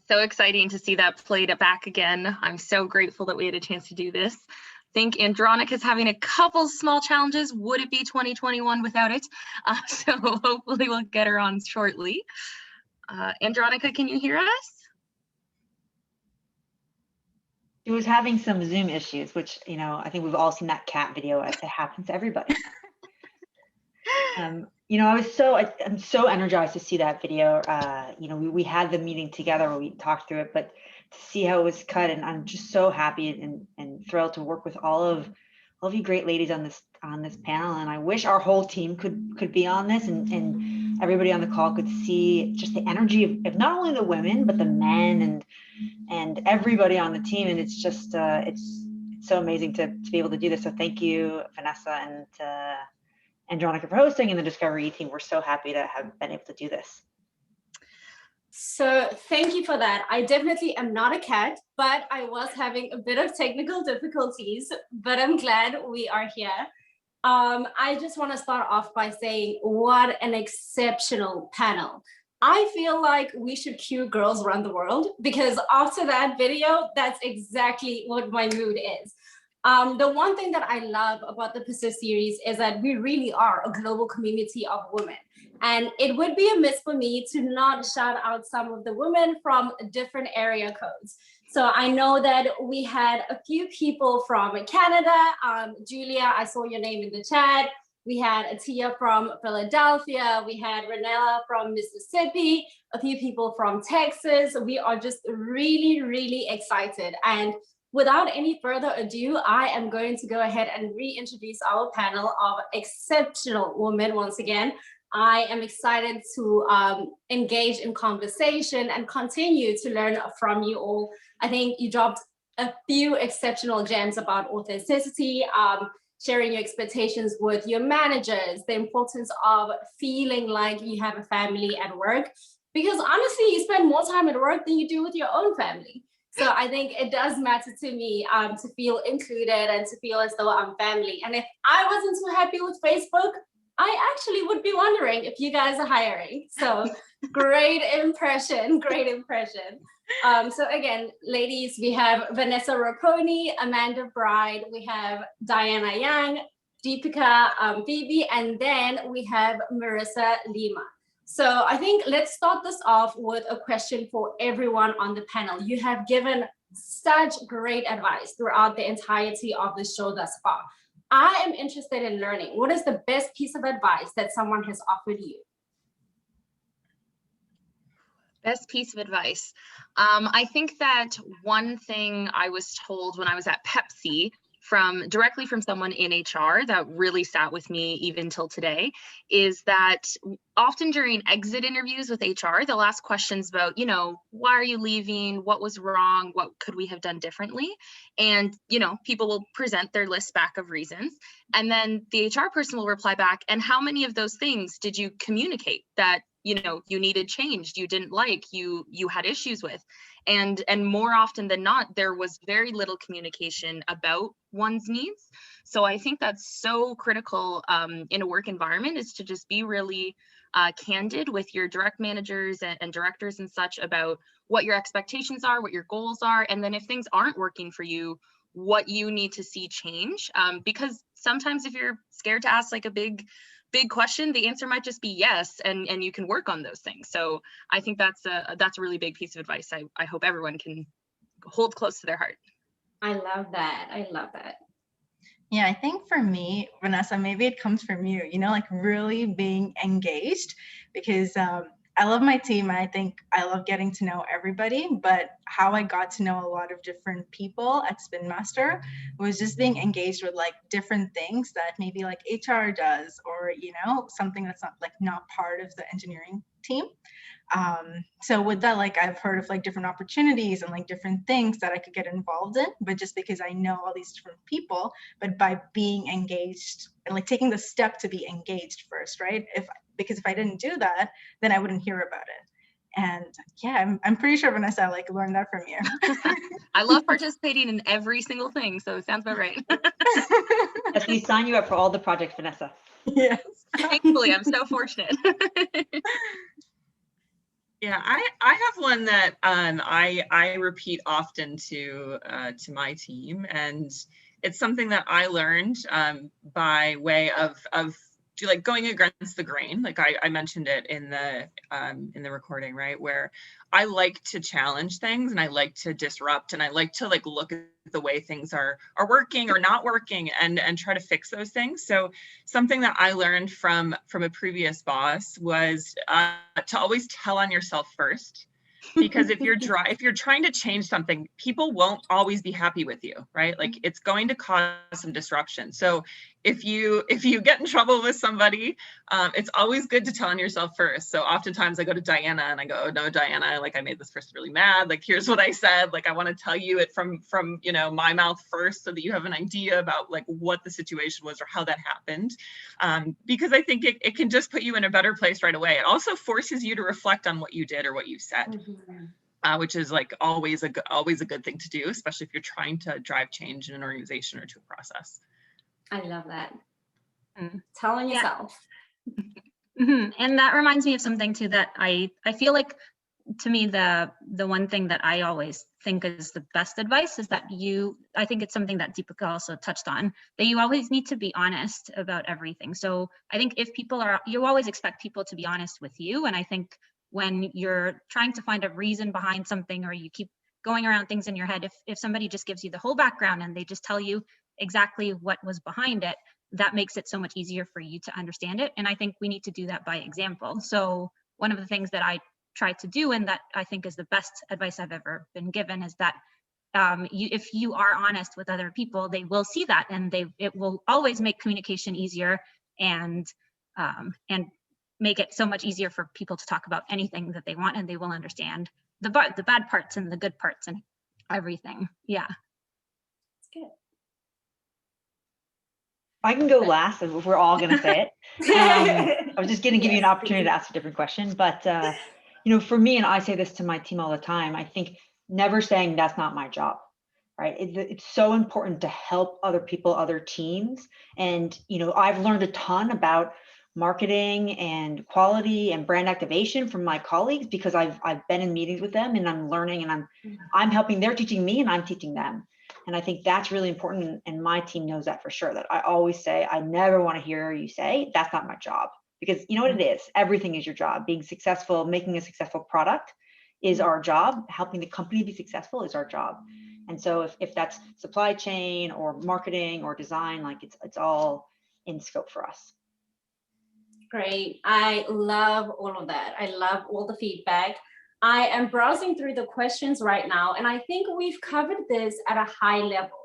So exciting to see that played back again. I'm so grateful that we had a chance to do this. I think Andronica's having a couple small challenges. Would it be 2021 without it? So hopefully we'll get her on shortly. Andronica, can you hear us? She was having some Zoom issues, which, you know, I think we've all seen that cat video. It happens to everybody. You know, I'm so energized to see that video. You know, we had the meeting together where we talked through it, but to see how it was cut, and I'm just so happy and thrilled to work with all of you great ladies on this panel. And I wish our whole team could be on this, and everybody on the call could see just the energy of not only the women but the men and everybody on the team. And it's just it's so amazing to be able to do this. So thank you, Vanessa and Andronica, for hosting, and the Discovery team. We're so happy to have been able to do this. So thank you for that. I definitely am not a cat, but I was having a bit of technical difficulties, but I'm glad we are here. I just want to start off by saying what an exceptional panel. I feel like we should cue girls around the world, because after that video, that's exactly what my mood is. The one thing that I love about the Persist series is that we really are a global community of women. And it would be amiss for me to not shout out some of the women from different area codes. So I know that we had a few people from Canada. Julia, I saw your name in the chat. We had Atia from Philadelphia. We had Renella from Mississippi, a few people from Texas. We are just really, really excited. And without any further ado, I am going to go ahead and reintroduce our panel of exceptional women once again. I am excited to engage in conversation and continue to learn from you all. I think you dropped a few exceptional gems about authenticity, sharing your expectations with your managers, the importance of feeling like you have a family at work, because honestly, you spend more time at work than you do with your own family. So I think it does matter to me to feel included and to feel as though I'm family. And if I wasn't too happy with Facebook, I actually would be wondering if you guys are hiring. So great impression, great impression. So again, ladies, we have Vanessa Raponi, Amanda Bride, we have Diana Yang, Deepika Bibi, and then we have Marissa Lima. So I think let's start this off with a question for everyone on the panel. You have given such great advice throughout the entirety of the show thus far. I am interested in learning, what is the best piece of advice that someone has offered you? Best piece of advice. I think that one thing I was told when I was at Pepsi directly from someone in HR that really sat with me even till today is that often during exit interviews with HR, they'll ask questions about, you know, why are you leaving? What was wrong? What could we have done differently? And, you know, people will present their list back of reasons. And then the HR person will reply back, and how many of those things did you communicate that, you know, you needed changed, you didn't like, you had issues with? And more often than not, there was very little communication about one's needs. So I think that's so critical in a work environment, is to just be really candid with your direct managers and directors and such about what your expectations are, what your goals are, and then if things aren't working for you, what you need to see change. Because sometimes if you're scared to ask like a big question, the answer might just be yes, and you can work on those things. So I think that's a really big piece of advice I hope everyone can hold close to their heart. I love that. I love that. Yeah, I think for me, Vanessa, maybe it comes from you, you know, like really being engaged, because I love my team. And I think I love getting to know everybody, but how I got to know a lot of different people at Spin Master was just being engaged with like different things that maybe like HR does, or, you know, something that's not part of the engineering team. So with that, like I've heard of like different opportunities and like different things that I could get involved in, but just because I know all these different people, but by being engaged and like taking the step to be engaged first, right? Because if I didn't do that, then I wouldn't hear about it. And yeah, I'm pretty sure Vanessa like learned that from you. I love participating in every single thing, so it sounds about right. Yes, we sign you up for all the projects, Vanessa. Yes. Thankfully, I'm so fortunate. Yeah, I have one that I repeat often to my team, and it's something that I learned by way of like going against the grain. Like I mentioned it in the recording, right? Where I like to challenge things and I like to disrupt and I like to like look at the way things are working or not working and try to fix those things. So something that I learned from a previous boss was to always tell on yourself first. Because if you're trying to change something, people won't always be happy with you, right? Like it's going to cause some disruption. So if you get in trouble with somebody, it's always good to tell on yourself first. So oftentimes I go to Diana and I go, oh no, Diana, like I made this person really mad. Like here's what I said. Like I want to tell you it from my mouth first, so that you have an idea about like what the situation was or how that happened. Because I think it can just put you in a better place right away. It also forces you to reflect on what you did or what you said. Mm-hmm. Which is like always a good thing to do, especially if you're trying to drive change in an organization or to a process. I love that. Telling yourself. Mm-hmm. And that reminds me of something too that I feel like, to me, the one thing that I always think is the best advice is that I think it's something that Deepika also touched on, that you always need to be honest about everything. So I think if you always expect people to be honest with you. And I think when you're trying to find a reason behind something, or you keep going around things in your head, if somebody just gives you the whole background and they just tell you exactly what was behind it, that makes it so much easier for you to understand it. And I think we need to do that by example. So one of the things that I try to do, and that I think is the best advice I've ever been given, is that if you are honest with other people, they will see that, and it will always make communication easier and make it so much easier for people to talk about anything that they want, and they will understand the bad parts and the good parts and everything. Yeah. That's good. I can go last if we're all going to say it. I was just going to give you an opportunity to ask a different question, but for me, and I say this to my team all the time, I think never saying that's not my job, right? It's so important to help other people, other teams. And, I've learned a ton about marketing and quality and brand activation from my colleagues, because I've been in meetings with them and I'm learning, and I'm helping, they're teaching me and I'm teaching them. And I think that's really important. And my team knows that for sure, that I always say, I never want to hear you say, that's not my job. Because you know what it is? Everything is your job. Being successful, making a successful product is our job. Helping the company be successful is our job. And so if that's supply chain or marketing or design, like it's all in scope for us. Great. I love all of that. I love all the feedback. I am browsing through the questions right now, and I think we've covered this at a high level.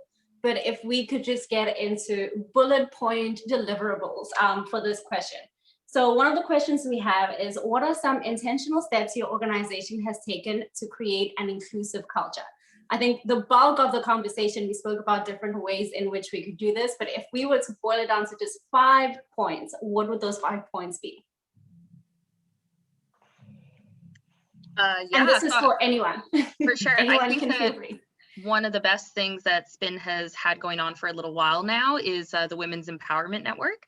But if we could just get into bullet point deliverables for this question. So one of the questions we have is, what are some intentional steps your organization has taken to create an inclusive culture? I think the bulk of the conversation, we spoke about different ways in which we could do this, but if we were to boil it down to just 5 points, what would those 5 points be? Yeah, and this is for anyone. For sure. Anyone I think can feel free. One of the best things that Spin has had going on for a little while now is the Women's Empowerment Network.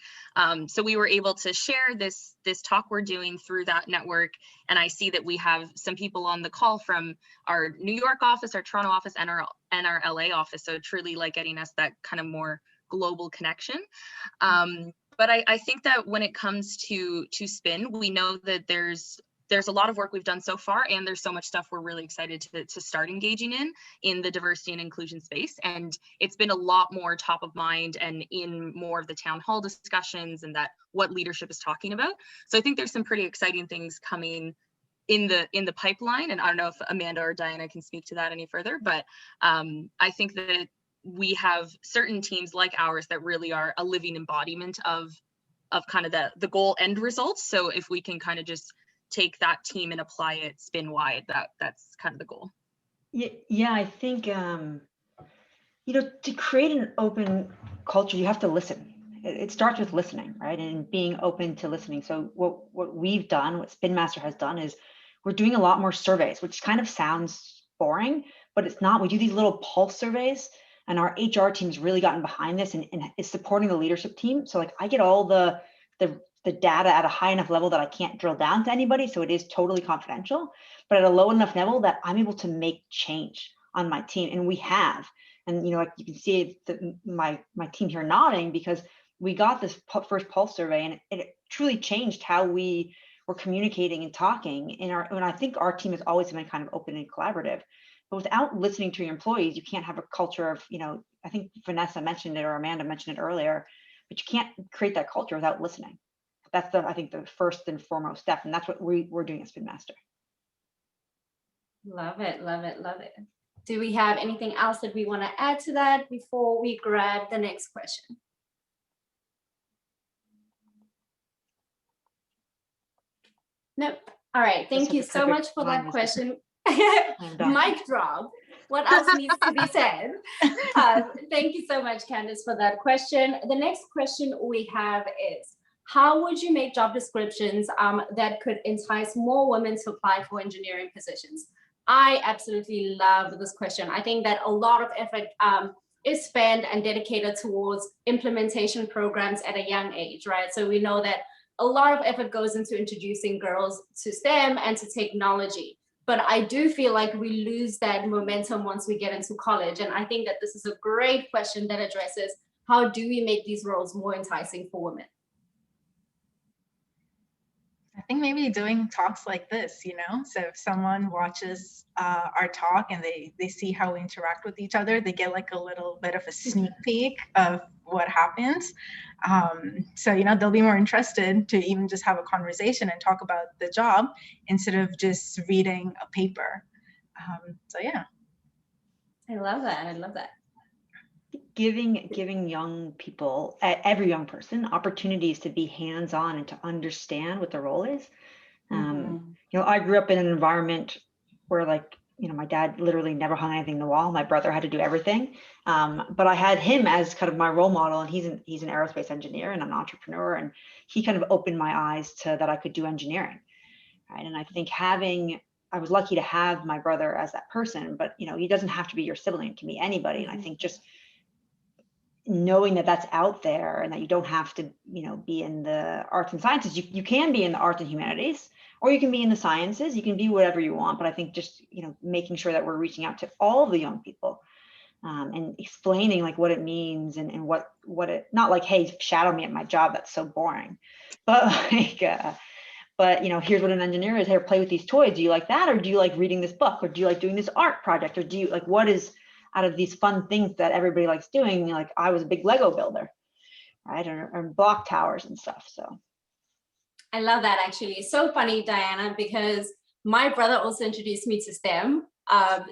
So we were able to share this talk we're doing through that network. And I see that we have some people on the call from our New York office, our Toronto office, and our LA office. So truly like getting us that kind of more global connection. But I think that when it comes to Spin, we know that there's a lot of work we've done so far, and there's so much stuff we're really excited to start engaging in the diversity and inclusion space. And it's been a lot more top of mind and in more of the town hall discussions, and that what leadership is talking about. So I think there's some pretty exciting things coming in the pipeline. And I don't know if Amanda or Diana can speak to that any further, but I think that we have certain teams like ours that really are a living embodiment of kind of the goal end results. So if we can kind of just take that team and apply it Spin wide, that's kind of the goal. Yeah, I think to create an open culture, you have to listen. It starts with listening, right? And being open to listening. So what we've done, what Spin Master has done, is we're doing a lot more surveys, which kind of sounds boring, but it's not. We do these little pulse surveys, and our HR team's really gotten behind this and is supporting the leadership team. So like I get all the the data at a high enough level that I can't drill down to anybody. So it is totally confidential, but at a low enough level that I'm able to make change on my team. And we have, and like you can see my team here nodding, because we got this first pulse survey, and it truly changed how we were communicating and talking and I think our team has always been kind of open and collaborative, but without listening to your employees, you can't have a culture of, I think Vanessa mentioned it or Amanda mentioned it earlier, but you can't create that culture without listening. That's I think the first and foremost step. And that's what we're doing at Spin Master. Love it, love it, love it. Do we have anything else that we want to add to that before we grab the next question? Nope. All right. Thank you so much for that question. Mic drop. What else needs to be said? Thank you so much, Candice, for that question. The next question we have is, how would you make job descriptions that could entice more women to apply for engineering positions? I absolutely love this question. I think that a lot of effort is spent and dedicated towards implementation programs at a young age, right? So we know that a lot of effort goes into introducing girls to STEM and to technology. But I do feel like we lose that momentum once we get into college. And I think that this is a great question that addresses, how do we make these roles more enticing for women? I think maybe doing talks like this, so if someone watches our talk and they see how we interact with each other, they get like a little bit of a sneak peek of what happens. So, they'll be more interested to even just have a conversation and talk about the job instead of just reading a paper. So, yeah. I love that. I love that. Giving young people, every young person, opportunities to be hands-on and to understand what the role is. I grew up in an environment where my dad literally never hung anything on the wall. My brother had to do everything. But I had him as kind of my role model, and he's an aerospace engineer and an entrepreneur. And he kind of opened my eyes to that I could do engineering. Right. And I think I was lucky to have my brother as that person, but he doesn't have to be your sibling, it can be anybody. And I think just knowing that that's out there and that you don't have to, be in the arts and sciences, you can be in the arts and humanities, or you can be in the sciences, you can be whatever you want. But I think just, making sure that we're reaching out to all the young people and explaining what it means and what it, not like, hey, shadow me at my job, that's so boring. But here's what an engineer is. Here, play with these toys. Do you like that? Or do you like reading this book? Or do you like doing this art project? Or do you what is out of these fun things that everybody likes doing? I was a big Lego builder, right? Or block towers and stuff. So I love that, actually. It's so funny, Diana, because my brother also introduced me to STEM.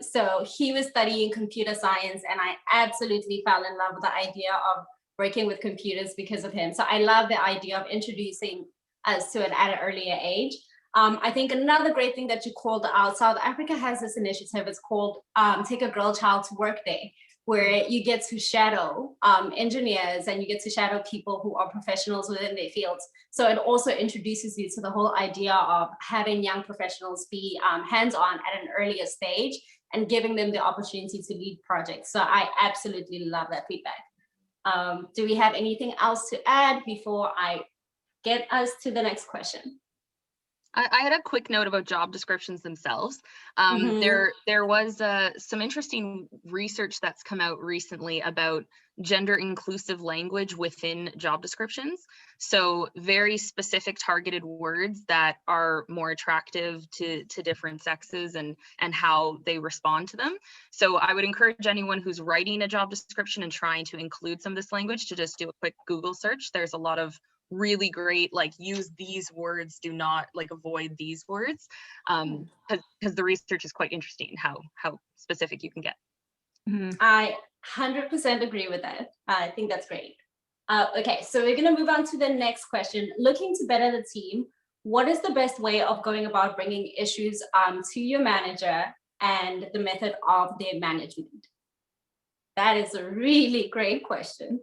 So he was studying computer science, and I absolutely fell in love with the idea of working with computers because of him. So I love the idea of introducing us to it at an earlier age. I think another great thing that you called out, South Africa has this initiative, it's called Take a Girl Child to Work Day, where you get to shadow engineers and you get to shadow people who are professionals within their fields. So it also introduces you to the whole idea of having young professionals be hands-on at an earlier stage and giving them the opportunity to lead projects. So I absolutely love that feedback. Do we have anything else to add before I get us to the next question? I had a quick note about job descriptions themselves. There was some interesting research that's come out recently about gender inclusive language within job descriptions. So very specific targeted words that are more attractive to different sexes and how they respond to them. So I would encourage anyone who's writing a job description and trying to include some of this language to just do a quick Google search. There's a lot of really great, use these words, do not avoid these words, because the research is quite interesting how specific you can get. I 100% agree with that. I think that's great. Okay, so we're going to move on to the next question. Looking to better the team, what is the best way of going about bringing issues to your manager and the method of their management? That is a really great question.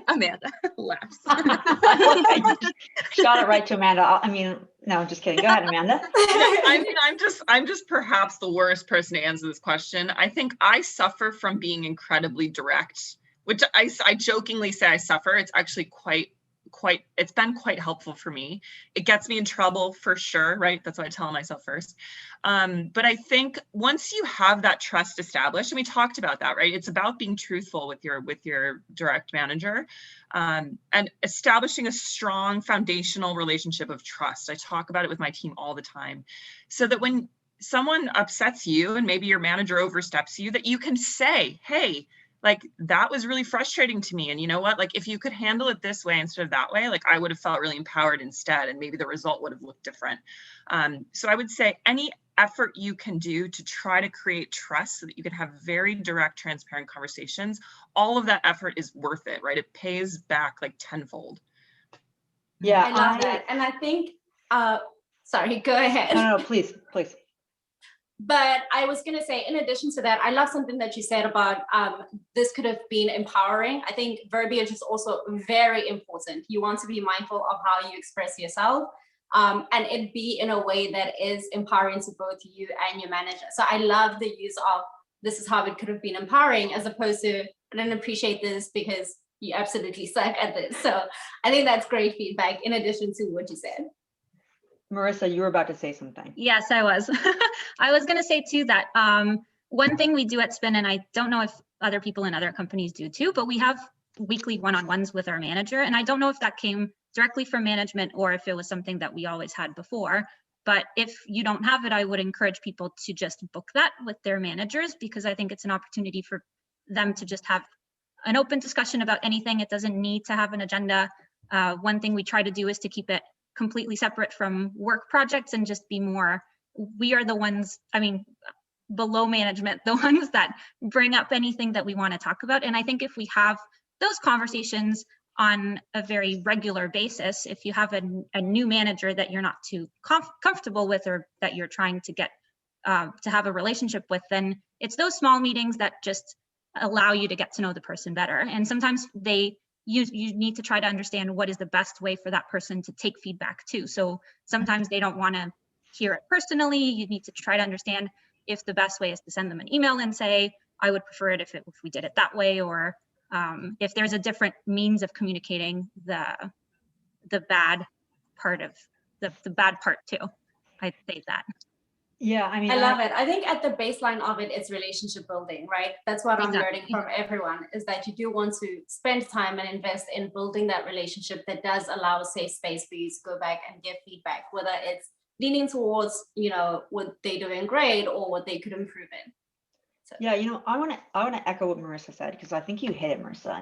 Amanda laughs. Shot it right to Amanda. No, I'm just kidding. Go ahead, Amanda. I'm just perhaps the worst person to answer this question. I think I suffer from being incredibly direct, which I jokingly say I suffer. It's actually quite been quite helpful for me. It gets me in trouble for sure, right? That's what I tell myself first. But I think once you have that trust established, and we talked about that, right? It's about being truthful with your direct manager, and establishing a strong foundational relationship of trust. I talk about it with my team all the time, so that when someone upsets you and maybe your manager oversteps you, that you can say, hey, like, that was really frustrating to me. And you know what, like, if you could handle it this way instead of that way, like, I would have felt really empowered instead, and maybe the result would have looked different. So I would say any effort you can do to try to create trust so that you can have very direct, transparent conversations, all of that effort is worth it, right? It pays back like tenfold. Yeah, I love that. And I think, sorry, go ahead. No, please. But I was going to say, in addition to that, I love something that you said about this could have been empowering. I think verbiage is also very important. You want to be mindful of how you express yourself, and it be in a way that is empowering to both you and your manager. So I love the use of, this is how it could have been empowering, as opposed to, I didn't appreciate this because you absolutely suck at this. So I think that's great feedback, in addition to what you said. Marissa, you were about to say something. Yes, I was. I was going to say too that one thing we do at Spin, and I don't know if other people in other companies do too, but we have weekly one-on-ones with our manager. And I don't know if that came directly from management or if it was something that we always had before. But if you don't have it, I would encourage people to just book that with their managers, because I think it's an opportunity for them to just have an open discussion about anything. It doesn't need to have an agenda. One thing we try to do is to keep it completely separate from work projects and just be more, we are the ones, I mean, below management, the ones that bring up anything that we want to talk about. And I think if we have those conversations on a very regular basis, if you have a new manager that you're not too comfortable with, or that you're trying to get to have a relationship with, then it's those small meetings that just allow you to get to know the person better. And sometimes you need to try to understand what is the best way for that person to take feedback too. So sometimes they don't want to hear it personally. You need to try to understand if the best way is to send them an email and say, I would prefer it if we did it that way, or if there's a different means of communicating the bad part of the bad part too. I'd say that. Yeah, I mean, I love it. I think at the baseline of it, it's relationship building, right? That's what I'm learning from everyone, is that you do want to spend time and invest in building that relationship that does allow a safe space for you to go back and give feedback, whether it's leaning towards, what they're doing great or what they could improve in. So. Yeah, I want to echo what Marissa said, because I think you hit it, Marissa.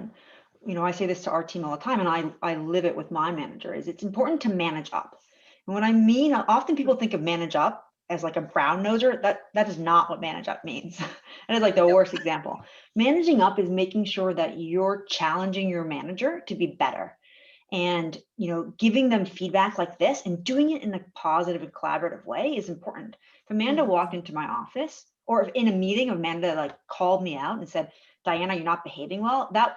And, I say this to our team all the time, and I live it with my manager, is it's important to manage up. And what I mean, often people think of manage up as like a brown noser. That is not what manage up means. And it's like the worst example. Managing up is making sure that you're challenging your manager to be better, and giving them feedback like this and doing it in a positive and collaborative way is important. If Amanda walked into my office, or if in a meeting Amanda like called me out and said, Diana, you're not behaving well, I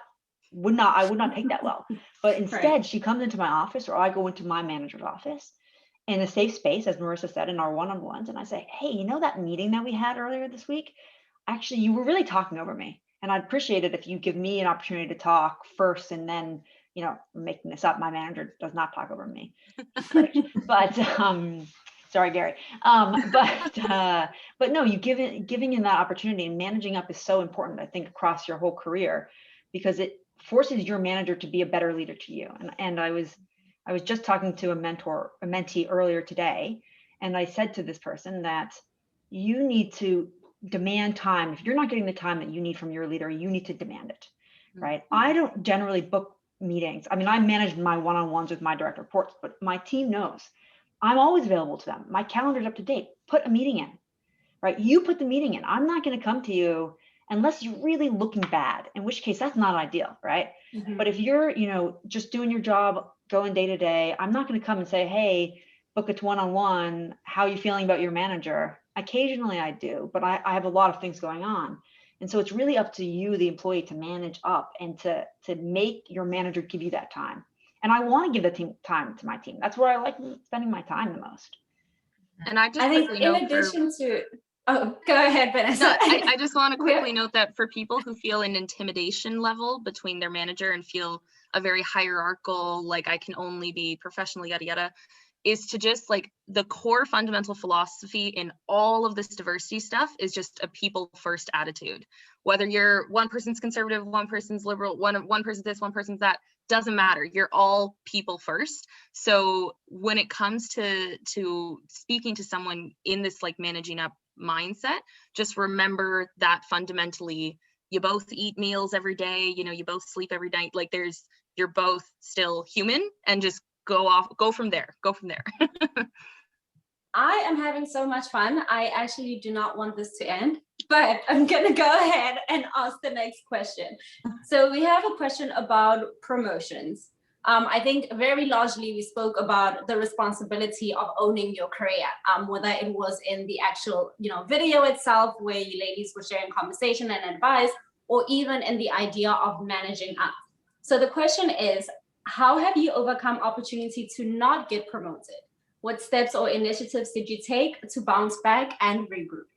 would not take that well. But instead, right, she comes into my office, or I go into my manager's office in a safe space, as Marissa said, in our one-on-ones, and I say, hey, that meeting that we had earlier this week, actually, you were really talking over me, and I'd appreciate it if you give me an opportunity to talk first, and then, making this up, my manager does not talk over me. He's great. But sorry, Gary. But no, giving him that opportunity, and managing up is so important, I think, across your whole career, because it forces your manager to be a better leader to you. And I was just talking to a mentee earlier today, and I said to this person that you need to demand time. If you're not getting the time that you need from your leader, you need to demand it, right? I don't generally book meetings. I mean, I manage my one-on-ones with my direct reports, but my team knows I'm always available to them. My calendar's up to date. Put a meeting in, right? You put the meeting in. I'm not going to come to you unless you're really looking bad, in which case that's not ideal, right? Mm-hmm. But if you're, just doing your job, going day to day, I'm not going to come and say, hey, book a one-on-one. How are you feeling about your manager? Occasionally I do, but I have a lot of things going on. And so it's really up to you, the employee, to manage up and to make your manager give you that time. And I want to give the time to my team. That's where I like spending my time the most. And I think in addition to, oh, go ahead, Vanessa. No, I just want to quickly note that for people who feel an intimidation level between their manager and feel a very hierarchical, like I can only be professional, yada, yada, is to just like the core fundamental philosophy in all of this diversity stuff is just a people first attitude. Whether you're one person's conservative, one person's liberal, one person's this, one person's that, doesn't matter. You're all people first. So when it comes to speaking to someone in this like managing up mindset, just remember that fundamentally you both eat meals every day, you know, you both sleep every night. Like you're both still human, and just go from there. I am having so much fun. I actually do not want this to end, but I'm gonna go ahead and ask the next question. So we have a question about promotions. I think very largely we spoke about the responsibility of owning your career, whether it was in the actual, video itself where you ladies were sharing conversation and advice, or even in the idea of managing up. So the question is, how have you overcome opportunity to not get promoted? What steps or initiatives did you take to bounce back and regroup?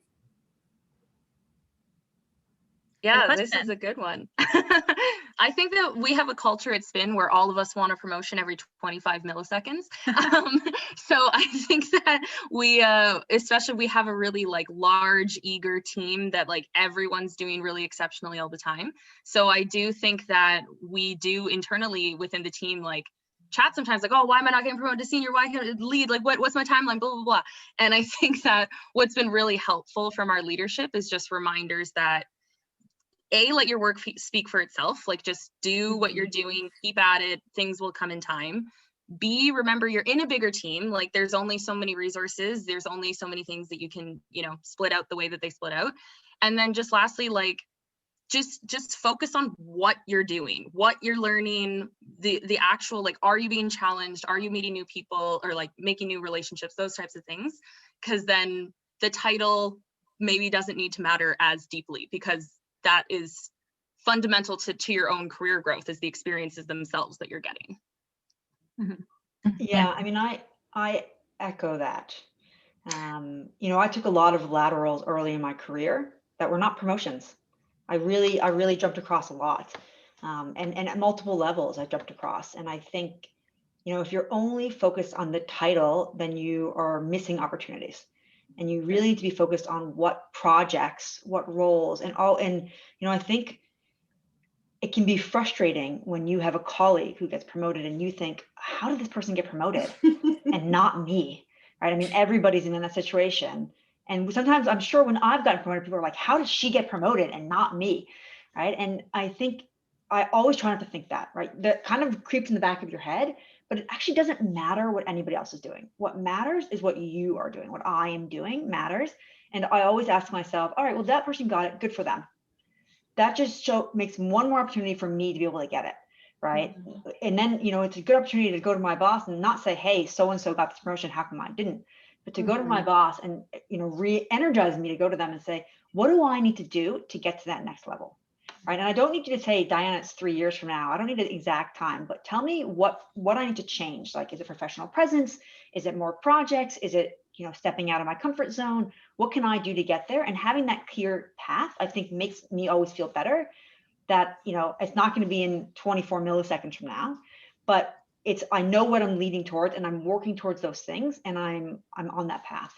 Yeah, this is a good one. I think that we have a culture at Spin where all of us want a promotion every 25 milliseconds. So I think that we have a really like large, eager team that like everyone's doing really exceptionally all the time. So I do think that we do internally within the team, like chat sometimes like, oh, why am I not getting promoted to senior? Why can't I lead? Like, what's my timeline? Blah, blah, blah. And I think that what's been really helpful from our leadership is just reminders that let your work speak for itself. Like just do what you're doing, keep at it, things will come in time. B, remember you're in a bigger team. Like there's only so many resources. There's only so many things that you can, split out the way that they split out. And then just lastly, like, just focus on what you're doing, what you're learning, the actual, like, are you being challenged? Are you meeting new people or like making new relationships, those types of things? Because then the title maybe doesn't need to matter as deeply, because that is fundamental to your own career growth, is the experiences themselves that you're getting. Mm-hmm. Yeah, I mean, I echo that. I took a lot of laterals early in my career that were not promotions. I really jumped across a lot. And at multiple levels I jumped across. And I think, if you're only focused on the title, then you are missing opportunities. And you really need to be focused on what projects, what roles, and all. And, I think it can be frustrating when you have a colleague who gets promoted and you think, how did this person get promoted and not me, right? I mean, everybody's in that situation. And sometimes I'm sure when I've gotten promoted, people are like, how did she get promoted and not me, right? And I think I always try not to think that, right? That kind of creeps in the back of your head, but it actually doesn't matter what anybody else is doing. What matters is what you are doing. What I am doing matters. And I always ask myself, all right, well, that person got it, good for them. That just makes one more opportunity for me to be able to get it, right? Mm-hmm. And then, it's a good opportunity to go to my boss and not say, hey, so-and-so got this promotion, how come I didn't? But to go to my boss and, re-energize me to go to them and say, what do I need to do to get to that next level? Right. And I don't need you to say, Diana, it's 3 years from now. I don't need an exact time, but tell me what I need to change. Like, is it professional presence? Is it more projects? Is it, stepping out of my comfort zone? What can I do to get there? And having that clear path, I think, makes me always feel better that, it's not going to be in 24 milliseconds from now, but I know what I'm leading towards and I'm working towards those things and I'm on that path.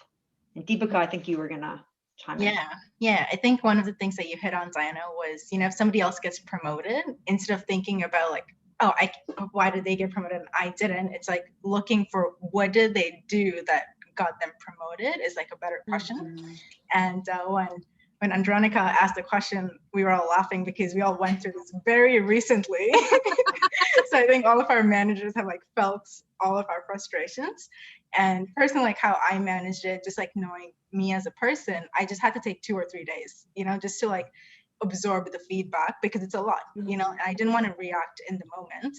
And Deepika, I think you were going to chime in. Yeah. I think one of the things that you hit on, Diana, was, if somebody else gets promoted, instead of thinking about like, oh, why did they get promoted and I didn't? It's like looking for what did they do that got them promoted is like a better question. Mm-hmm. And when Andronica asked the question, we were all laughing because we all went through this very recently. So I think all of our managers have like felt all of our frustrations. And personally, like how I managed it, just like knowing me as a person, I just had to take 2 or 3 days, just to like absorb the feedback because it's a lot, and I didn't want to react in the moment.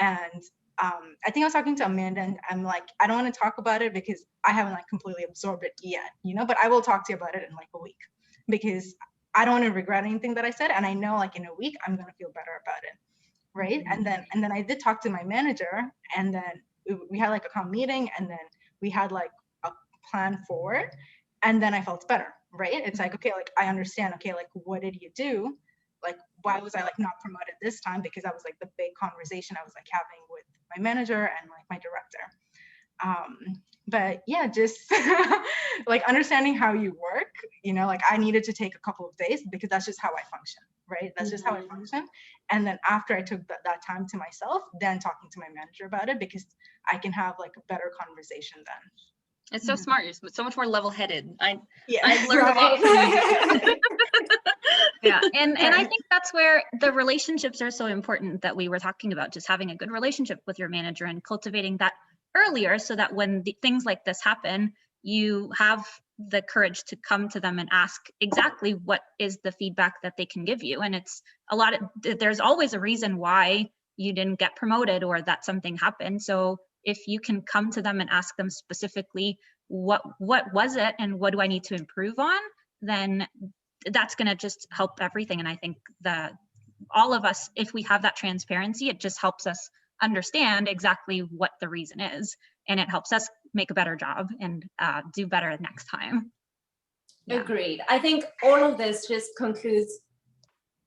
And I think I was talking to Amanda and I'm like, I don't want to talk about it because I haven't like completely absorbed it yet, but I will talk to you about it in like a week because I don't want to regret anything that I said. And I know like in a week, I'm going to feel better about it. Right. Mm-hmm. And then I did talk to my manager and then we had like a calm meeting and then we had like a plan forward and then I felt better. Right. It's like, okay, like I understand. Okay, like what did you do like, why was I like not promoted this time? Because that was like the big conversation I was like having with my manager and like my director. But yeah, just like understanding how you work, you know, like I needed to take a couple of days because that's just how I function, right? That's just how I function. And then after I took that time to myself, then talking to my manager about it, because I can have like a better conversation then. It's so smart. You're so much more level-headed. I've Yeah, learned a lot from you. Yeah, and I think that's where the relationships are so important that we were talking about, just having a good relationship with your manager and cultivating that earlier, so that when things like this happen, you have the courage to come to them and ask exactly what is the feedback that they can give you. And it's a lot of, there's always a reason why you didn't get promoted or that something happened. So if you can come to them and ask them specifically, what was it and what do I need to improve on, then that's going to just help everything. And I think that all of us, if we have that transparency, it just helps us understand exactly what the reason is, and it helps us make a better job and do better next time. Yeah. Agreed. I think all of this just concludes,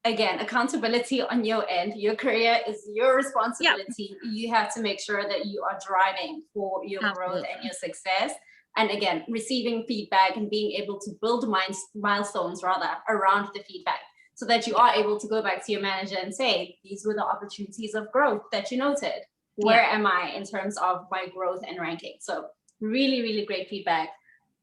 again, accountability on your end. Your career is your responsibility. Yep. You have to make sure that you are driving for your growth and your success. And again, receiving feedback and being able to build milestones rather around the feedback, so that you are able to go back to your manager and say, these were the opportunities of growth that you noted. Where am I in terms of my growth and ranking? So really, really great feedback.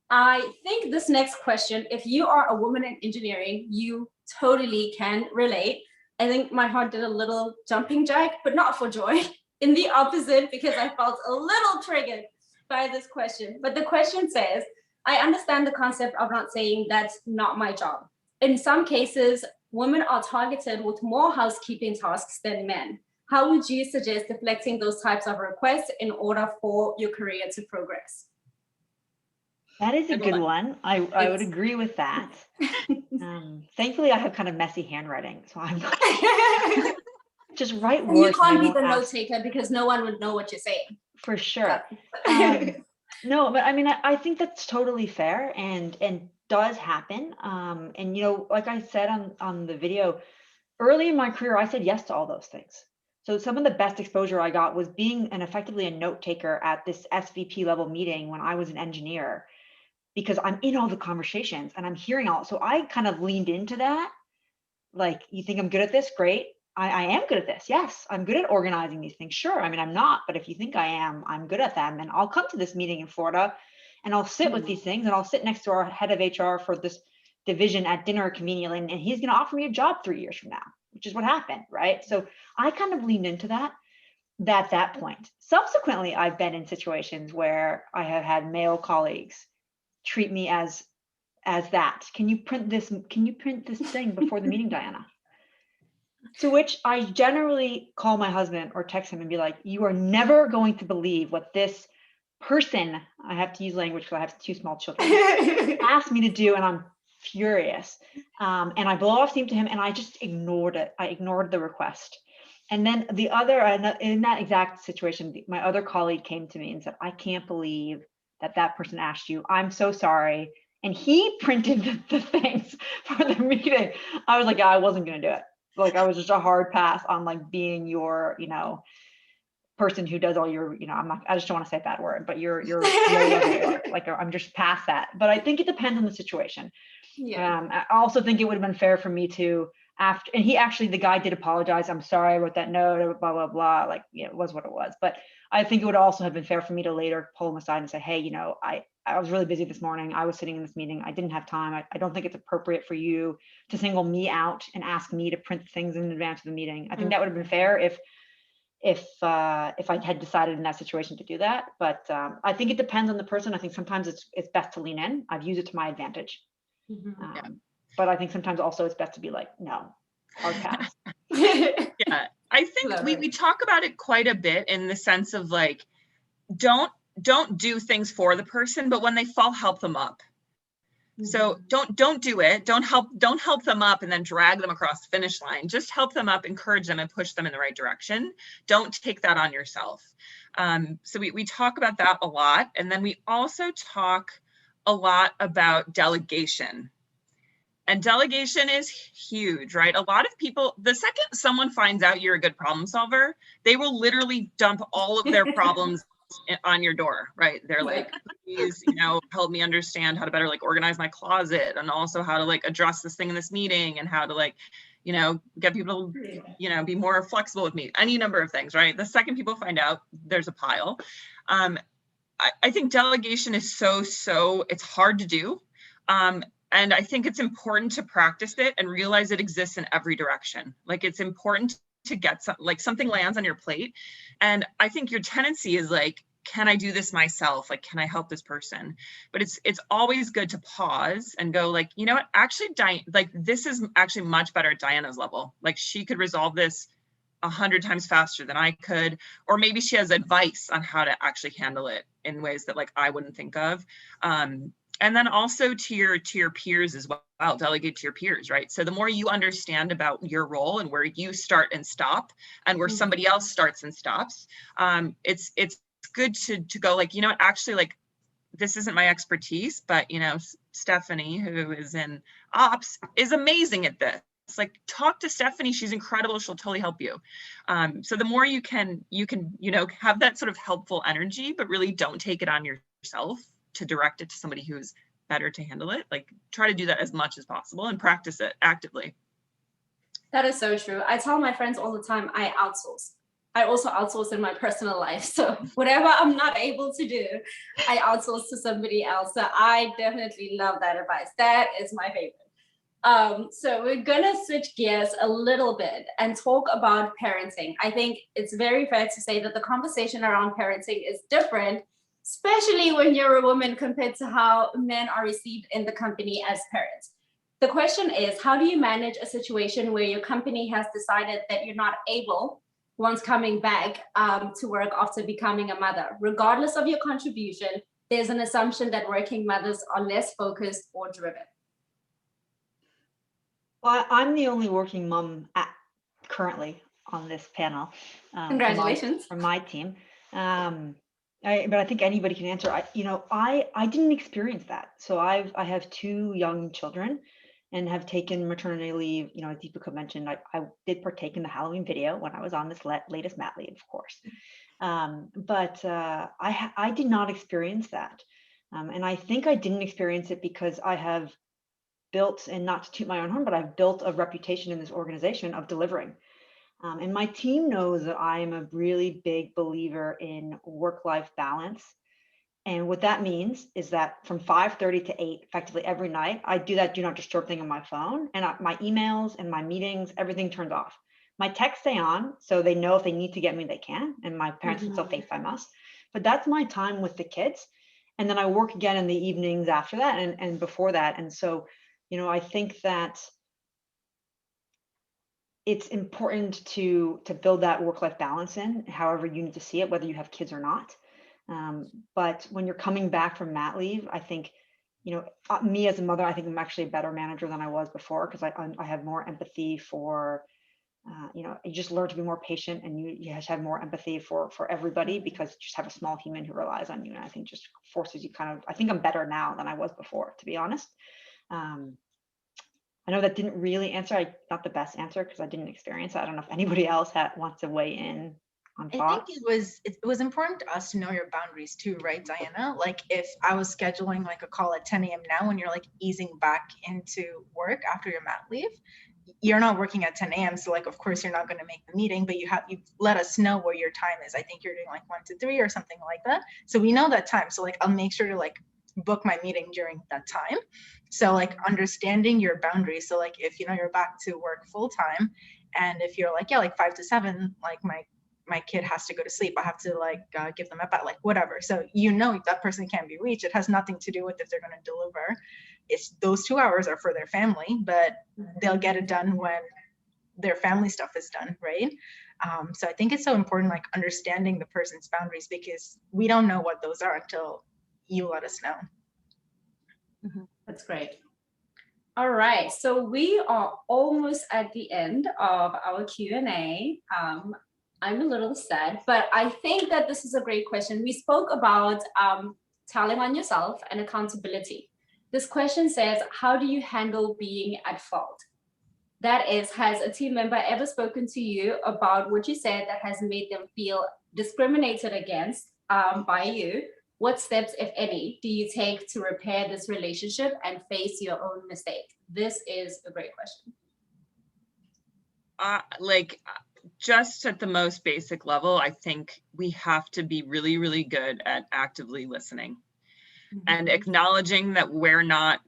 I think this next question, if you are a woman in engineering, you totally can relate. I think my heart did a little jumping jack, but not for joy, in the opposite, because I felt a little triggered by this question. But the question says, I understand the concept of not saying that's not my job. In some cases, women are targeted with more housekeeping tasks than men. How would you suggest deflecting those types of requests in order for your career to progress? That is a good one. I would agree with that. Thankfully, I have kind of messy handwriting, so I'm just write words. You can't be the note taker because no one would know what you're saying. For sure. No, but I mean, I think that's totally fair and does happen. And you know, like I said on the video, early in my career, I said yes to all those things. So some of the best exposure I got was being effectively a note taker at this SVP level meeting when I was an engineer, because I'm in all the conversations and I'm hearing all. So I kind of leaned into that. Like, you think I'm good at this? Great. I am good at this. Yes, I'm good at organizing these things. Sure. I mean, I'm not, but if you think I am, I'm good at them. And I'll come to this meeting in Florida and I'll sit with these things, and I'll sit next to our head of HR for this division at dinner conveniently, and he's going to offer me a job 3 years from now, which is what happened, right? So I kind of leaned into that at that point. Subsequently, I've been in situations where I have had male colleagues treat me as that. Can you print this thing before the meeting, Diana? To which I generally call my husband or text him and be like, you are never going to believe what this person, I have to use language because I have 2 small children, asked me to do, and I'm furious. And I blow off steam to him, and I just ignored it. I ignored the request. And then in that exact situation, my other colleague came to me and said, I can't believe that person asked you. I'm so sorry. And he printed the things for the meeting. I was like, yeah, I wasn't going to do it. Like, I was just a hard pass on like being your, you know, person who does all your, you know, I just don't want to say that word, but your like, I'm just past that. But I think it depends on the situation. Yeah. I also think it would have been fair for me to, after, and the guy did apologize. I'm sorry, I wrote that note, blah, blah, blah. Like, yeah, it was what it was. But I think it would also have been fair for me to later pull him aside and say, hey, you know, I was really busy this morning. I was sitting in this meeting. I didn't have time. I don't think it's appropriate for you to single me out and ask me to print things in advance of the meeting. I think that would have been fair if I had decided in that situation to do that. But I think it depends on the person. I think sometimes it's best to lean in. I've used it to my advantage. But I think sometimes also it's best to be like, no, hard pass. Yeah, I think we talk about it quite a bit in the sense of like, don't do things for the person, but when they fall, help them up. So don't do it. Don't help them up and then drag them across the finish line. Just help them up, encourage them, and push them in the right direction. Don't take that on yourself. So we talk about that a lot. And then we also talk a lot about delegation. And delegation is huge, right? A lot of people, the second someone finds out you're a good problem solver, they will literally dump all of their problems on your door, right? They're like, please, help me understand how to better like organize my closet, and also how to like address this thing in this meeting, and how to like, get people to, be more flexible with me, any number of things, right? The second people find out, there's a pile. I think delegation is it's hard to do. And I think it's important to practice it and realize it exists in every direction. Like, it's important to get something lands on your plate. And I think your tendency is like, can I do this myself? Like, can I help this person? But it's always good to pause and go like, you know what, actually, this is actually much better at Diana's level. Like, she could resolve this 100 times faster than I could, or maybe she has advice on how to actually handle it in ways that like I wouldn't think of. And then also to your peers as well, delegate to your peers, right? So the more you understand about your role and where you start and stop, and where somebody else starts and stops, it's good to go like, actually, like, this isn't my expertise, but Stephanie, who is in ops, is amazing at this. It's like, talk to Stephanie, she's incredible, she'll totally help you. So the more you can have that sort of helpful energy, but really don't take it on yourself to direct it to somebody who's better to handle it. Like, try to do that as much as possible and practice it actively. That is so true. I tell my friends all the time, I outsource. I also outsource in my personal life. So whatever I'm not able to do, I outsource to somebody else. So I definitely love that advice. That is my favorite. So we're gonna switch gears a little bit and talk about parenting. I think it's very fair to say that the conversation around parenting is different, especially when you're a woman, compared to how men are received in the company as parents. The question is, how do you manage a situation where your company has decided that you're not able, once coming back to work after becoming a mother? Regardless of your contribution, there's an assumption that working mothers are less focused or driven. Well, I'm the only working mom currently on this panel. Congratulations. From my team. But I think anybody can answer. I didn't experience that. So I have 2 young children and have taken maternity leave. As Deepika mentioned, I did partake in the Halloween video when I was on this latest mat leave, of course. But I did not experience that. And I think I didn't experience it because I have built, and not to toot my own horn, but I've built a reputation in this organization of delivering. And my team knows that I am a really big believer in work-life balance. And what that means is that from 5:30 to 8, effectively every night, I do that do not disturb thing on my phone, and my emails and my meetings, everything turns off. My texts stay on, so they know if they need to get me, they can. And my parents can still FaceTime us. But that's my time with the kids. And then I work again in the evenings after that and before that. And so, I think that it's important to build that work-life balance in, however you need to see it, whether you have kids or not. But when you're coming back from mat leave, I think, me as a mother, I think I'm actually a better manager than I was before, because I have more empathy for, you just learn to be more patient, and you have more empathy for everybody, because you just have a small human who relies on you. And I think just forces you I think I'm better now than I was before, to be honest. I know that didn't really answer, not the best answer, because I didn't experience it. I don't know if anybody else wants to weigh in on thoughts. I think it was important to us to know your boundaries too, right, Diana? Like, if I was scheduling like a call at 10 a.m. now, when you're like easing back into work after your mat leave, you're not working at 10 a.m. So like, of course, you're not going to make the meeting, but you let us know where your time is. I think you're doing like 1 to 3 or something like that. So we know that time. So like, I'll make sure to like book my meeting during that time. So like, understanding your boundaries. So like, if you're back to work full time, and if you're like, yeah, like 5 to 7, like my kid has to go to sleep, I have to like give them a bath, like whatever. So that person can't be reached. It has nothing to do with if they're going to deliver. It's those 2 hours are for their family, but they'll get it done when their family stuff is done, right? So I think it's so important, like understanding the person's boundaries, because we don't know what those are until you let us know. That's great. All right, so we are almost at the end of our Q&A. I'm a little sad, but I think that this is a great question. We spoke about telling on yourself and accountability. This question says, how do you handle being at fault? That is, has a team member ever spoken to you about what you said that has made them feel discriminated against by you? What steps, if any, do you take to repair this relationship and face your own mistake? This is a great question. Just at the most basic level, I think we have to be really, really good at actively listening and acknowledging that we're not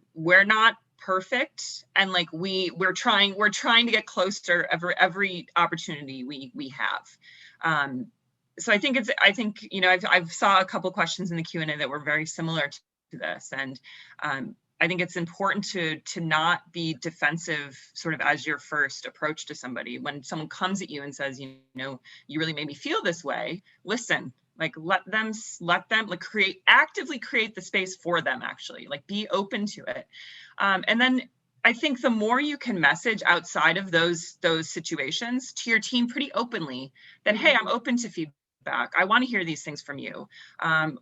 perfect, and like we're trying to get closer every opportunity we have. So I think you know, I've saw a couple questions in the Q&A that were very similar to this, and I think it's important to not be defensive sort of as your first approach to somebody. When someone comes at you and says, you know, you really made me feel this way, listen. Like let them like actively create the space for them, actually, like be open to it. And then I think the more you can message outside of those situations to your team pretty openly that, hey, I'm open to feedback. I want to hear these things from you.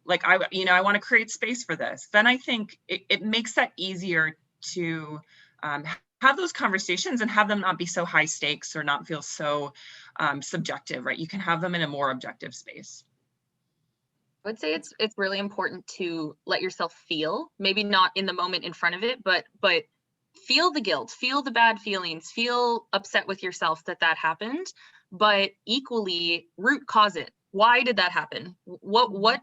Like I want to create space for this. Then I think it makes that easier to have those conversations and have them not be so high stakes or not feel so subjective, right? You can have them in a more objective space. I would say it's really important to let yourself feel, maybe not in the moment in front of it, but feel the guilt, feel the bad feelings, feel upset with yourself that happened, but equally root cause it. Why did that happen? What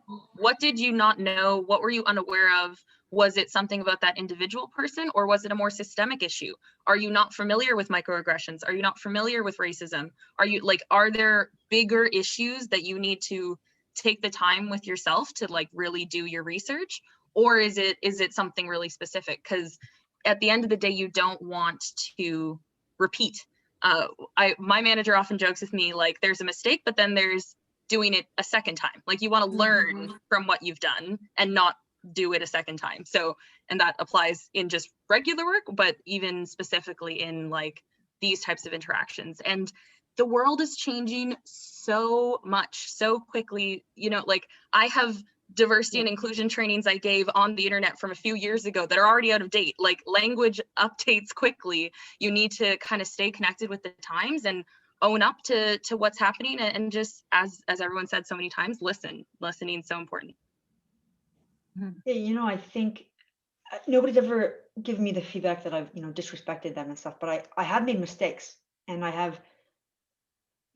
did you not know? What were you unaware of? Was it something about that individual person, or was it a more systemic issue? Are you not familiar with microaggressions? Are you not familiar with racism? Are there bigger issues that you need to take the time with yourself to like really do your research, or is it something really specific? Because at the end of the day, you don't want to repeat. My manager often jokes with me, like, there's a mistake, but then there's doing it a second time. Like, you want to learn from what you've done and not do it a second time. So, and that applies in just regular work, but even specifically in like these types of interactions. And the world is changing so much, so quickly. You know, like I have diversity and inclusion trainings I gave on the internet from a few years ago that are already out of date. Like language updates quickly. You need to kind of stay connected with the times and own up to what's happening, and just as everyone said so many times, listening is so important. Yeah, you know, I think nobody's ever given me the feedback that I've, you know, disrespected them and stuff, but I have made mistakes, and I have,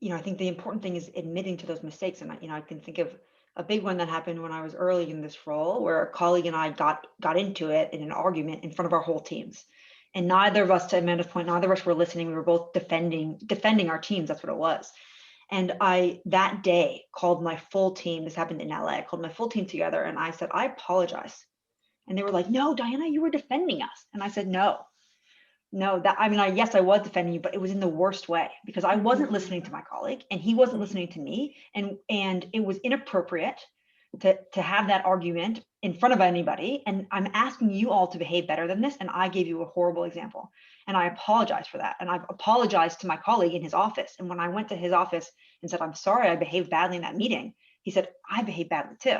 you know, I think the important thing is admitting to those mistakes. And I can think of a big one that happened when I was early in this role, where a colleague and I got into it in an argument in front of our whole teams. And neither of us, to Amanda's point, neither of us were listening. We were both defending our teams. That's what it was. And I, that day, called my full team. This happened in LA. I called my full team together and I said, I apologize. And they were like, no, Diana, you were defending us. And I said, no, yes, I was defending you, but it was in the worst way, because I wasn't listening to my colleague and he wasn't listening to me. And it was inappropriate to have that argument in front of anybody. And I'm asking you all to behave better than this. And I gave you a horrible example. And I apologize for that. And I've apologized to my colleague in his office. And when I went to his office and said, I'm sorry, I behaved badly in that meeting, he said, I behaved badly too.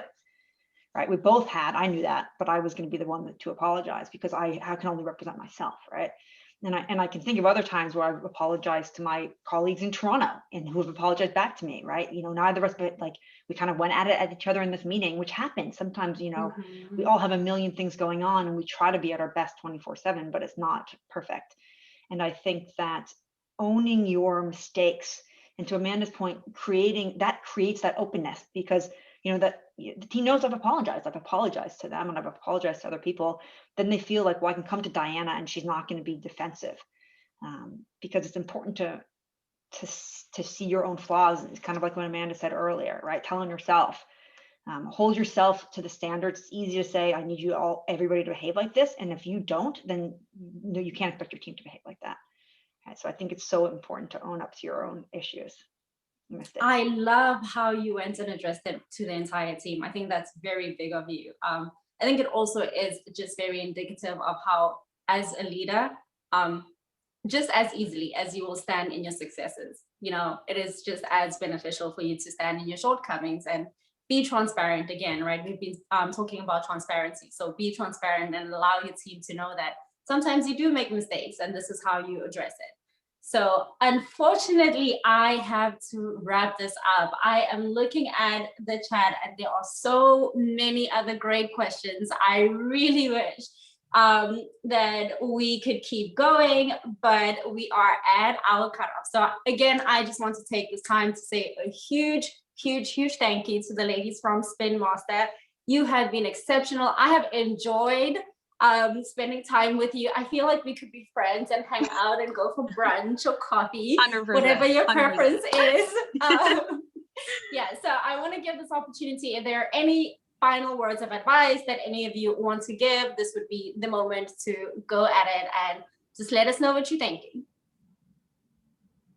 Right? We both had, I knew that, but I was going to be the one to apologize, because I can only represent myself. Right. And I can think of other times where I've apologized to my colleagues in Toronto and who have apologized back to me, right? You know, neither of us, but like we kind of went at each other in this meeting, which happens sometimes. You know, we all have a million things going on and we try to be at our best 24/7, but it's not perfect. And I think that owning your mistakes, and to Amanda's point, creates that openness, because you know that the team knows I've apologized to them and I've apologized to other people. Then they feel like, well, I can come to Diana and she's not going to be defensive, because it's important to see your own flaws. It's kind of like what Amanda said earlier, right? Telling yourself, hold yourself to the standards. It's easy to say, I need everybody to behave like this. And if you don't, then you can't expect your team to behave like that. Right? So I think it's so important to own up to your own issues. I love how you went and addressed it to the entire team. I think that's very big of you. I think it also is just very indicative of how, as a leader, just as easily as you will stand in your successes, you know, it is just as beneficial for you to stand in your shortcomings and be transparent again, right? We've been talking about transparency. So be transparent and allow your team to know that sometimes you do make mistakes and this is how you address it. So unfortunately, I have to wrap this up. I am looking at the chat and there are so many other great questions. I really wish that we could keep going, but we are at our cutoff. So again, I just want to take this time to say a huge thank you to the ladies from Spin Master. You have been exceptional. I have enjoyed spending time with you. I feel like we could be friends and hang out and go for brunch or coffee, 100%, whatever your 100%. preference is. Yeah, so I want to give this opportunity. If there are any final words of advice that any of you want to give, this would be the moment to go at it and just let us know what you're thinking.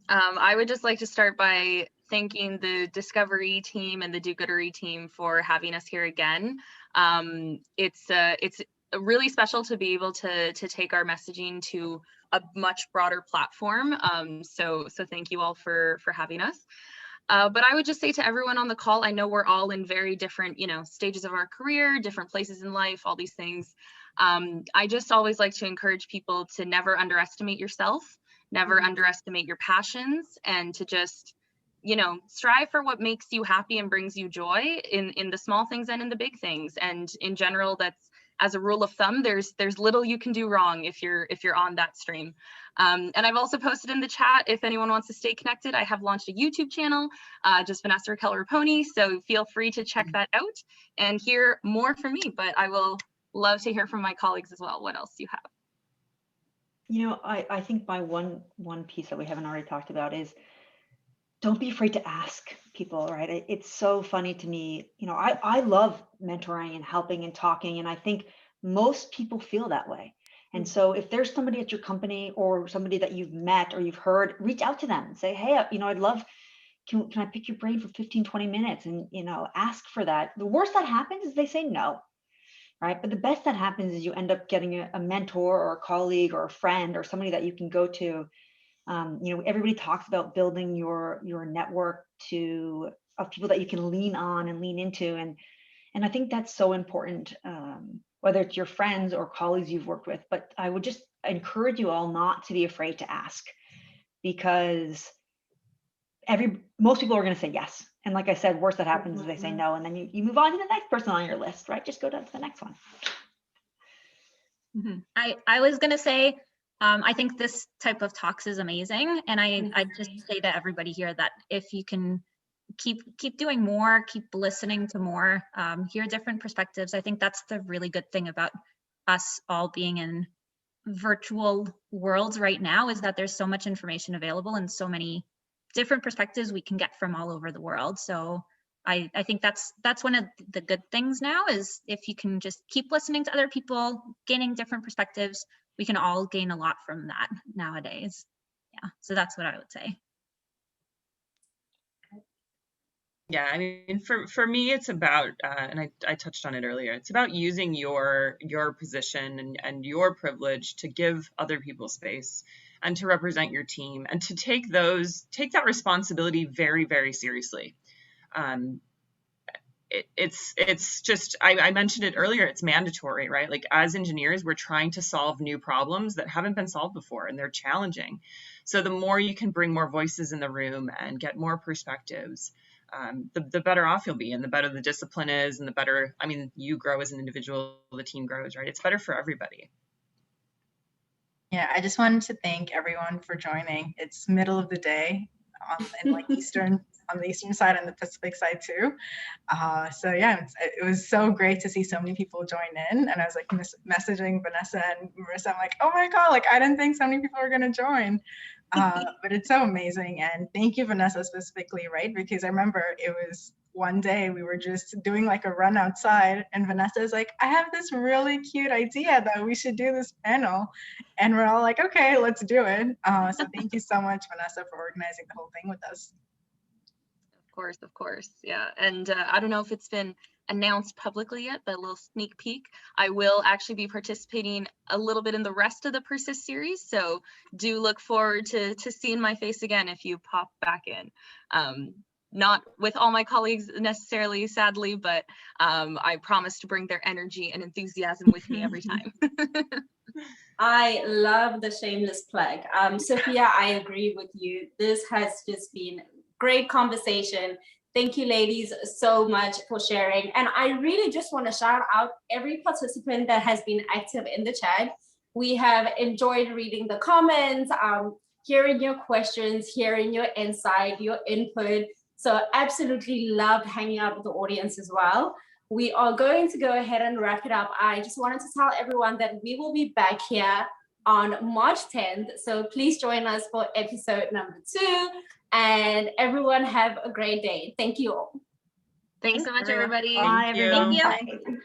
I would just like to start by thanking the Discovery team and the Do-Goodery team for having us here again. It's really special to be able to take our messaging to a much broader platform. So thank you all for having us. But I would just say to everyone on the call, I know we're all in very different, stages of our career, different places in life, all these things. I just always like to encourage people to never underestimate yourself, never underestimate your passions, and to just, strive for what makes you happy and brings you joy in the small things and in the big things. And in general, that's, as a rule of thumb, there's little you can do wrong if you're on that stream. And I've also posted in the chat, if anyone wants to stay connected, I have launched a YouTube channel, just Vanessa Raquel Raponi, so feel free to check that out and hear more from me. But I will love to hear from my colleagues as well. What else do you have? I think my one piece that we haven't already talked about is don't be afraid to ask people, right? It's so funny to me. I love mentoring and helping and talking, and I think most people feel that way. And so if there's somebody at your company or somebody that you've met or you've heard, reach out to them and say, hey, I'd love, can I pick your brain for 15, 20 minutes and, ask for that. The worst that happens is they say no, right? But the best that happens is you end up getting a mentor or a colleague or a friend or somebody that you can go to. Everybody talks about building your network of people that you can lean on and lean into. And I think that's so important, whether it's your friends or colleagues you've worked with. But I would just encourage you all not to be afraid to ask, because most people are going to say yes. And like I said, worst that happens is they say no, and then you move on to the next person on your list, right? Just go down to the next one. I was going to say, I think this type of talks is amazing. And I just say to everybody here that if you can keep doing more, keep listening to more, hear different perspectives. I think that's the really good thing about us all being in virtual worlds right now, is that there's so much information available and so many different perspectives we can get from all over the world. So I think that's one of the good things now, is if you can just keep listening to other people, gaining different perspectives, we can all gain a lot from that nowadays. Yeah, so that's what I would say. Yeah, I mean, for me, it's about, and I touched on it earlier, it's about using your position and your privilege to give other people space and to represent your team and to take that responsibility very, very seriously. It's just, I mentioned it earlier, it's mandatory, right? Like, as engineers, we're trying to solve new problems that haven't been solved before, and they're challenging. So the more you can bring more voices in the room and get more perspectives, the better off you'll be, and the better the discipline is, and the better, you grow as an individual, the team grows, right? It's better for everybody. Yeah, I just wanted to thank everyone for joining. It's middle of the day in like on the Eastern side and the Pacific side too. So yeah, it was so great to see so many people join in. And I was like messaging Vanessa and Marissa, I'm like, oh my God, like I didn't think so many people were gonna join. But it's so amazing. And thank you, Vanessa, specifically, right? Because I remember it was one day we were just doing like a run outside and Vanessa is like, I have this really cute idea that we should do this panel. And we're all like, okay, let's do it. So thank you so much, Vanessa, for organizing the whole thing with us. Of course. Yeah. And I don't know if it's been announced publicly yet, but a little sneak peek, I will actually be participating a little bit in the rest of the Persist series. So do look forward to seeing my face again if you pop back in. not with all my colleagues necessarily, sadly, but I promise to bring their energy and enthusiasm with me every time. I love the shameless plug. Sophia, I agree with you. This has just been great conversation. Thank you, ladies, so much for sharing. And I really just want to shout out every participant that has been active in the chat. We have enjoyed reading the comments, hearing your questions, hearing your insight, your input. So absolutely loved hanging out with the audience as well. We are going to go ahead and wrap it up. I just wanted to tell everyone that we will be back here on March 10th. So please join us for episode number 2. And everyone have a great day. Thank you all. Thanks so much, everybody. Bye, everyone. Thank you. Bye.